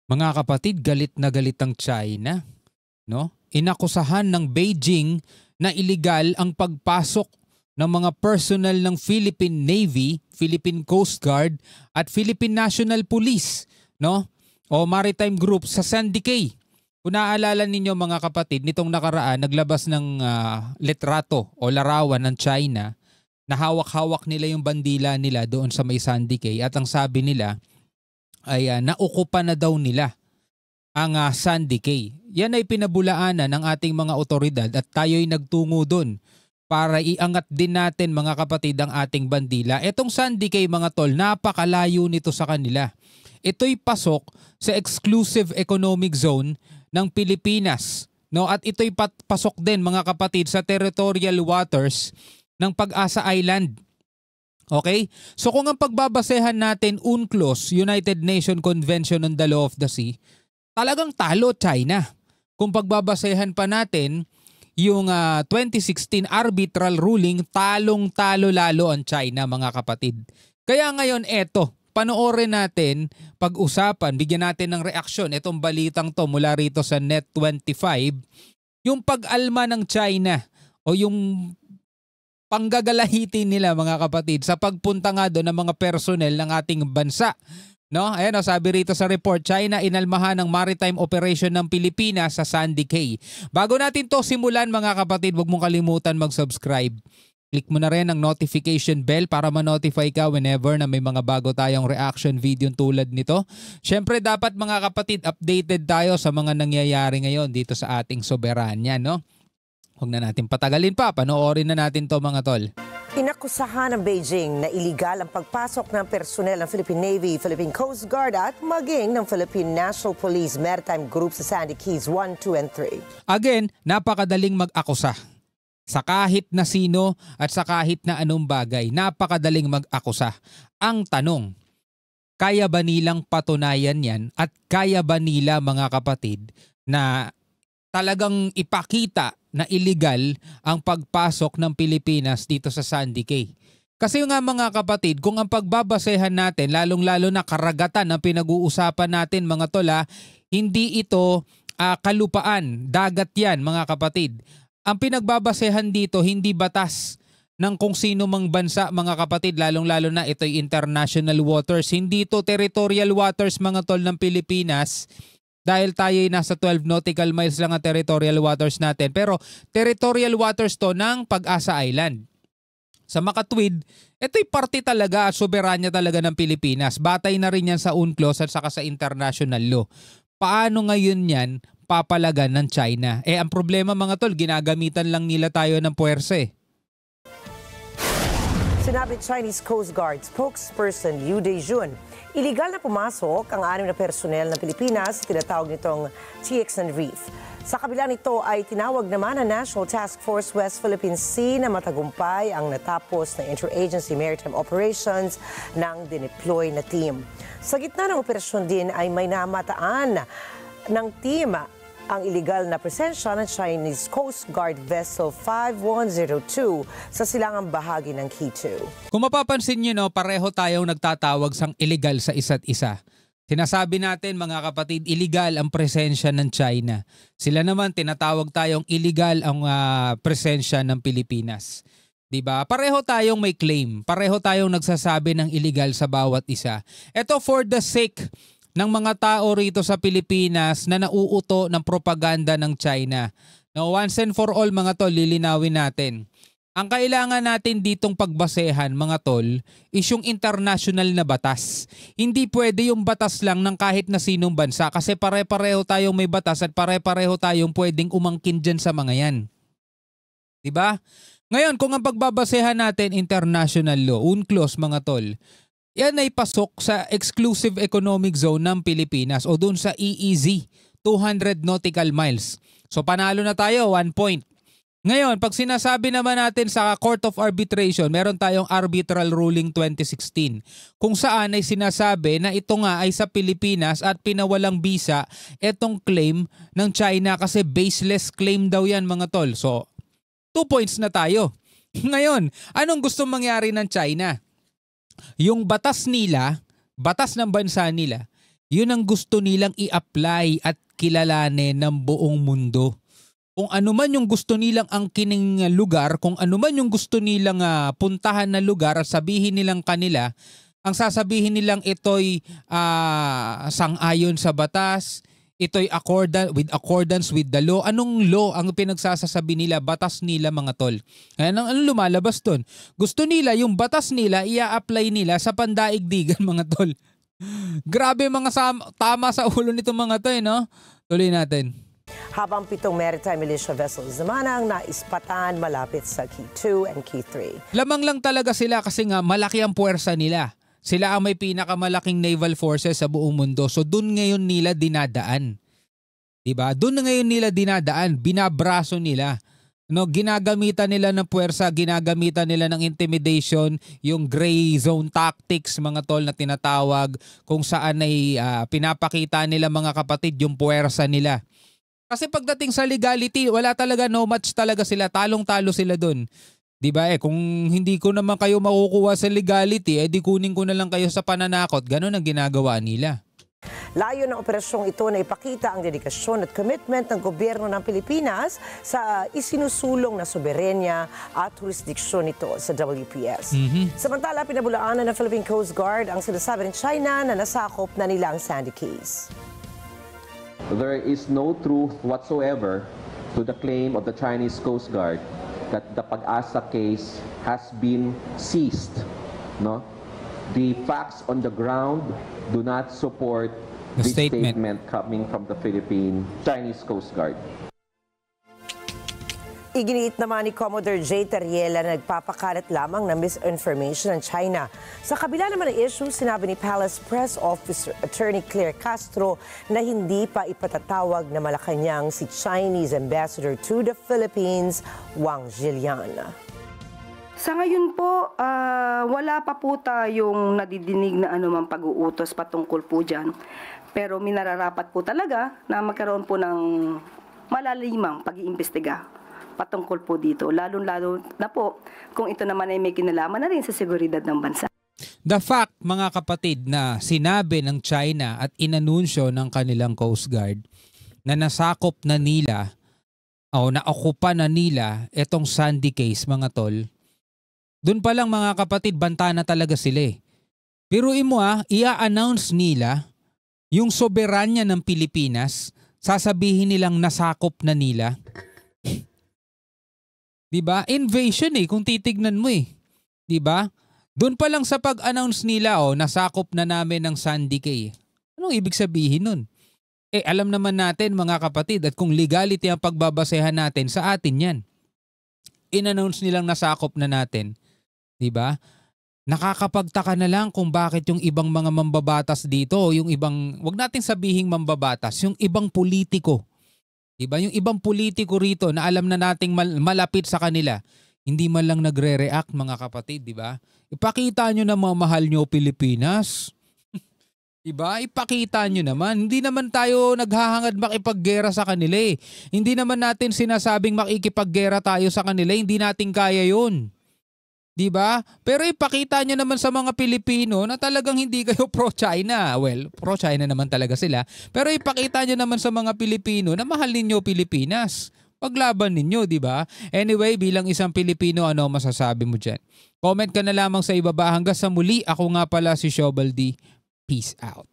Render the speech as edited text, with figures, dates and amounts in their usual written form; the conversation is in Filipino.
Mga kapatid, galit na galit ang China, no? Inakusahan ng Beijing na illegal ang pagpasok ng mga personnel ng Philippine Navy, Philippine Coast Guard at Philippine National Police, no? O maritime group sa Sandy Cay. Kung naaalala ninyo mga kapatid, nitong nakaraan naglabas ng litrato o larawan ng China na hawak-hawak nila yung bandila nila doon sa may Sandy Cay at ang sabi nila ay naukupa na daw nila ang Sandy Cay. Yan ay pinabulaanan ng ating mga otoridad at tayo'y nagtungo doon para iangat din natin mga kapatid ang ating bandila. Etong Sandy Cay mga tol, napakalayo nito sa kanila. Ito'y pasok sa exclusive economic zone ng Pilipinas. No? At ito'y pasok din mga kapatid sa territorial waters ng Pag-asa Island. Okay? So kung ang pagbabasehan natin UNCLOS, United Nations Convention on the Law of the Sea, talagang talo China. Kung pagbabasehan pa natin yung 2016 arbitral ruling, talong-talo lalo ang China mga kapatid. Kaya ngayon eto, panoorin natin, pag-usapan, bigyan natin ng reaksyon itong balitang to mula rito sa Net25, yung pag-alma ng China o yung panggagalahitin nila mga kapatid sa pagpunta nga doon ng mga personnel ng ating bansa. No? Ayan, sabi rito sa report, China inalmahan ng maritime operation ng Pilipinas sa Sandy Cay. Bago natin to simulan mga kapatid, huwag mong kalimutan mag-subscribe. Click mo na rin ang notification bell para ma-notify ka whenever na may mga bago tayong reaction video tulad nito. Syempre dapat mga kapatid, updated tayo sa mga nangyayari ngayon dito sa ating soberanya, no? Huwag na natin patagalin pa, panoorin na natin to mga tol. Inakusahan ng Beijing na iligal ang pagpasok ng personel ng Philippine Navy, Philippine Coast Guard at maging ng Philippine National Police Maritime Group sa Sandy Cays 1, 2, and 3. Again, napakadaling mag-akusa. Sa kahit na sino at sa kahit na anong bagay, napakadaling mag-akusa. Ang tanong, kaya ba nilang patunayan yan at kaya ba nila mga kapatid na talagang ipakita na illegal ang pagpasok ng Pilipinas dito sa Sandy Cay? Kasi nga mga kapatid, kung ang pagbabasehan natin, lalong-lalo na karagatan ang pinag-uusapan natin mga tola, hindi ito kalupaan, dagat yan mga kapatid. Ang pinagbabasehan dito, hindi batas ng kung sino mang bansa mga kapatid, lalong-lalo na ito'y international waters. Hindi ito territorial waters mga tol ng Pilipinas. Dahil tayo ay nasa 12 nautical miles lang ang territorial waters natin. Pero territorial waters to ng Pag-asa Island. Sa makatwid, ito'y parte talaga at soberanya talaga ng Pilipinas. Batay na rin yan sa UNCLOS at saka sa international law. Paano ngayon yan papalagan ng China? Ang problema mga tol, ginagamitan lang nila tayo ng puwersa . Sinabi Chinese Coast Guard spokesperson Liu Dejun, iligal na pumasok ang 6 na personnel ng Pilipinas, tinatawag nitong TX and Reef. Sa kabila nito ay tinawag naman ang National Task Force West Philippine Sea na matagumpay ang natapos na interagency maritime operations ng dineploy na team. Sa gitna ng operasyon din ay may namataan ng team ang iligal na presensya ng Chinese Coast Guard Vessel 5102 sa silangang bahagi ng Quito. Kung mapapansin nyo, no, pareho tayong nagtatawag sang illegal sa isa't isa. Sinasabi natin mga kapatid, illegal ang presensya ng China. Sila naman tinatawag tayong illegal ang presensya ng Pilipinas. Diba? Pareho tayong may claim. Pareho tayong nagsasabi ng illegal sa bawat isa. Ito for the sake ng mga tao rito sa Pilipinas na nauuto ng propaganda ng China. Now, once and for all mga tol, lilinawin natin. Ang kailangan natin ditong pagbasehan mga tol is yung international na batas. Hindi pwede yung batas lang ng kahit na sinong bansa kasi pare-pareho tayong may batas at pare-pareho tayong pwedeng umangkin dyan sa mga yan. Diba? Ngayon, kung ang pagbabasehan natin international law, UNCLOS mga tol, yan ay pasok sa exclusive economic zone ng Pilipinas o dun sa EEZ, 200 nautical miles. So panalo na tayo, 1 point. Ngayon, pag sinasabi naman natin sa Court of Arbitration, meron tayong arbitral ruling 2016 kung saan ay sinasabi na ito nga ay sa Pilipinas at pinawalang bisa itong claim ng China kasi baseless claim daw yan mga tol. So 2 points na tayo. Ngayon, anong gusto mangyari ng China? Yung batas nila, batas ng bansa nila, Yun ang gusto nilang i-apply at kilalanin ng buong mundo. Kung ano man yung gusto nilang angkining lugar, kung ano man yung gusto nilang puntahan na lugar, sabihin nilang kanila, ang sasabihin nilang ito'y sang-ayon sa batas, ito'y accordance with the law. Anong law ang pinagsasasabi nila? Batas nila, mga tol. Kaya anong lumalabas doon? Gusto nila yung batas nila, ia-apply nila sa pandaigdigan, mga tol. Grabe mga tama sa ulo nitong mga to, no? Tuloy natin. Habang 7 maritime militia vessels naman ang naispatan malapit sa Key 2 and Key 3. Lamang lang talaga sila kasi nga malaki ang puwersa nila. Sila ang may pinakamalaking naval forces sa buong mundo. So doon ngayon nila dinadaan. 'Di ba? Doon ngayon nila dinadaan, binabraso nila. No, ginagamitan nila ng puwersa, ginagamitan nila ng intimidation, yung gray zone tactics, mga tol, na tinatawag, kung saan ay pinapakita nila, mga kapatid, yung puwersa nila. Kasi pagdating sa legality, wala talaga, no match talaga sila, talong-talo sila doon. 'Di ba? Kung hindi ko naman kayo makukuha sa legality, di kunin ko na lang kayo sa pananakot. Ganon ang ginagawa nila. Layo ng operasyong ito na ipakita ang dedikasyon at commitment ng gobyerno ng Pilipinas sa isinusulong na soberenya at jurisdiksyon nito sa WPS. Samantala, pinabulaanan ng Philippine Coast Guard ang sinasabi ng China na nasakop na nila ang Sandy Keys. There is no truth whatsoever to the claim of the Chinese Coast Guard that the Pag-asa case has been seized. No? The facts on the ground do not support the statement coming from the Philippine Chinese Coast Guard. Iginiit naman ni Commodore J. Terriela na nagpapakalat lamang ng misinformation ng China. Sa kabila naman ng issue, sinabi ni Palace Press Officer Attorney Claire Castro na hindi pa ipatatawag na Malacanang si Chinese Ambassador to the Philippines, Wang Zhilian. Sa ngayon po, wala pa po tayong nadidinig na anumang pag-uutos patungkol po dyan. Pero minararapat po talaga na magkaroon po ng malalimang pag-iimbestiga patungkol po dito. Lalo-lalo na po kung ito naman ay may kinalaman na rin sa seguridad ng bansa. The fact, mga kapatid, na sinabi ng China at inanunsyo ng kanilang Coast Guard na nasakop na nila o naokupa na nila itong Sandy case, mga tol, doon pa lang, mga kapatid, banta na talaga sila eh. Biruin mo i-announce nila yung soberanya ng Pilipinas, sasabihin nilang nasakop na nila. Diba? Invasion kung titignan mo eh. Diba? Doon pa lang sa pag-announce nila, nasakop na namin ng Sandy Cay. Anong ibig sabihin nun? Alam naman natin, mga kapatid, at kung legality ang pagbabasehan natin, sa atin yan. In-announce nilang nasakop na natin. Diba? Nakakapagtaka na lang kung bakit yung ibang mga mambabatas dito, yung ibang, wag natin sabihing mambabatas, yung ibang politiko. Diba? Yung ibang politiko rito na alam na nating malapit sa kanila, hindi man lang nagre-react, mga kapatid, diba? Ipakita nyo na mahal nyo Pilipinas. Diba? Ipakita nyo naman. Hindi naman tayo naghahangad makipaggera sa kanila eh. Hindi naman natin sinasabing makikipaggera tayo sa kanila, hindi natin kaya yun. Diba? Pero ipakita nyo naman sa mga Pilipino na talagang hindi kayo pro-China. Well, pro-China naman talaga sila. Pero ipakita nyo naman sa mga Pilipino na mahal ninyo Pilipinas. Paglaban ninyo, diba? Anyway, bilang isang Pilipino, ano masasabi mo dyan? Comment ka na lamang sa ibaba. Hanggang sa muli, ako nga pala si Shobaldi. Peace out.